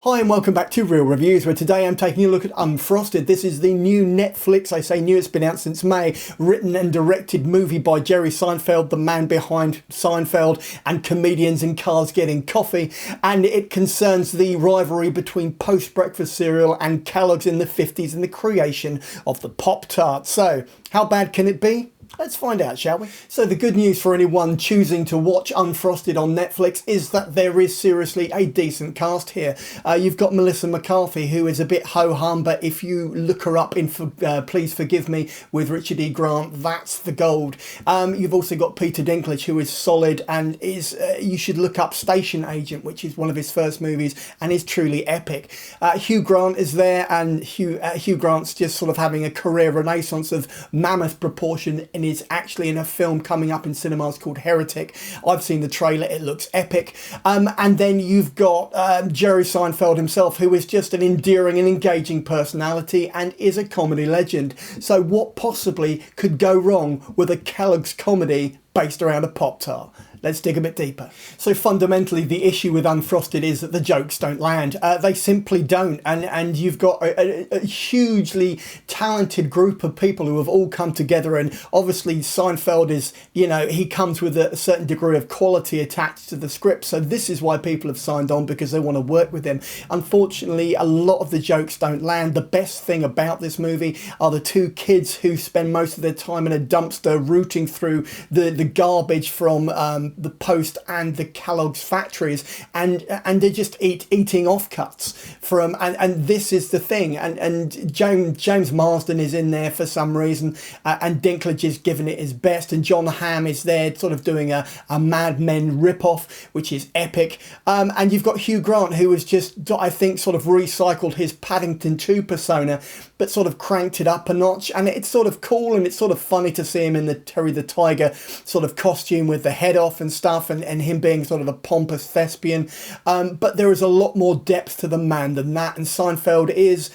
Hi and welcome back to Real Reviews, where today I'm taking a look at Unfrosted. This is the new Netflix, I say new, it's been out since May, written and directed movie by Jerry Seinfeld, the man behind Seinfeld and Comedians in Cars Getting Coffee, and it concerns the rivalry between post-breakfast cereal and Kellogg's in the 50s and the creation of the Pop-Tart. So, how bad can it be? Let's find out, shall we? So the good news for anyone choosing to watch Unfrosted on Netflix is that there is seriously a decent cast here. You've got Melissa McCarthy, who is a bit ho-hum, but if you look her up in Please Forgive Me with Richard E. Grant, that's the gold. You've also got Peter Dinklage, who is solid and is, you should look up Station Agent, which is one of his first movies and is truly epic. Hugh Grant is there, and Hugh Grant's just sort of having a career renaissance of mammoth proportion, and is actually in a film coming up in cinemas called Heretic. I've seen the trailer, it looks epic. And then you've got Jerry Seinfeld himself, who is just an endearing and engaging personality and is a comedy legend. So what possibly could go wrong with a Kellogg's comedy based around a Pop-Tart? Let's dig a bit deeper. So fundamentally, the issue with Unfrosted is that the jokes don't land. They simply don't. And you've got a hugely talented group of people who have all come together. And obviously Seinfeld is, you know, he comes with a certain degree of quality attached to the script. So this is why people have signed on, because they want to work with him. Unfortunately, a lot of the jokes don't land. The best thing about this movie are the two kids who spend most of their time in a dumpster rooting through the garbage from the Post and the Kellogg's factories, and they're just eating offcuts from, and this is the thing, and James Marsden is in there for some reason, and Dinklage is giving it his best, and Hamm is there sort of doing a Mad Men ripoff, which is epic, and you've got Hugh Grant, who has just, I think, sort of recycled his Paddington 2 persona, but sort of cranked it up a notch, and it's sort of cool and it's sort of funny to see him in the Terry the Tiger sort of costume with the head off and stuff, and him being sort of a pompous thespian, but there is a lot more depth to the man than that, and Seinfeld is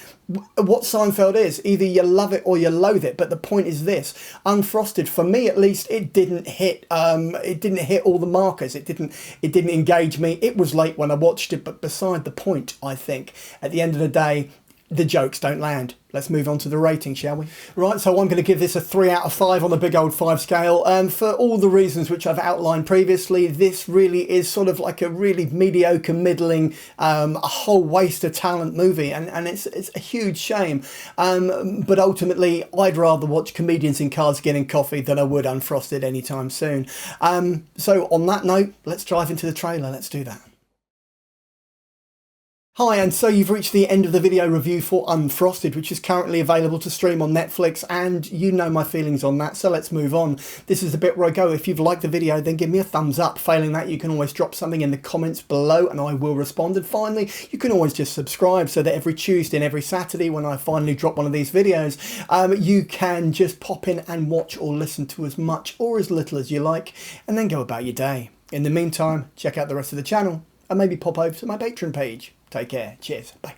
what Seinfeld is. Either you love it or you loathe it, but the point is this: Unfrosted, for me at least, it didn't hit all the markers. It didn't engage me. It was late when I watched it, but beside the point, I think at the end of the day, the jokes don't land. Let's move on to the rating, shall we? Right, so I'm going to give this a 3 out of 5 on the big old 5 scale. For all the reasons which I've outlined previously, this really is sort of like a really mediocre, middling, a whole waste of talent movie, and it's a huge shame. But ultimately, I'd rather watch Comedians in Cars Getting Coffee than I would Unfrosted anytime soon. So on that note, let's dive into the trailer. Let's do that. Hi, and so you've reached the end of the video review for Unfrosted, which is currently available to stream on Netflix, and you know my feelings on that, so let's move on. This is the bit where I go, if you've liked the video, then give me a thumbs up. Failing that, you can always drop something in the comments below and I will respond. And finally, you can always just subscribe so that every Tuesday and every Saturday when I finally drop one of these videos, you can just pop in and watch or listen to as much or as little as you like, and then go about your day. In the meantime, check out the rest of the channel and maybe pop over to my Patreon page. Take care. Cheers. Bye.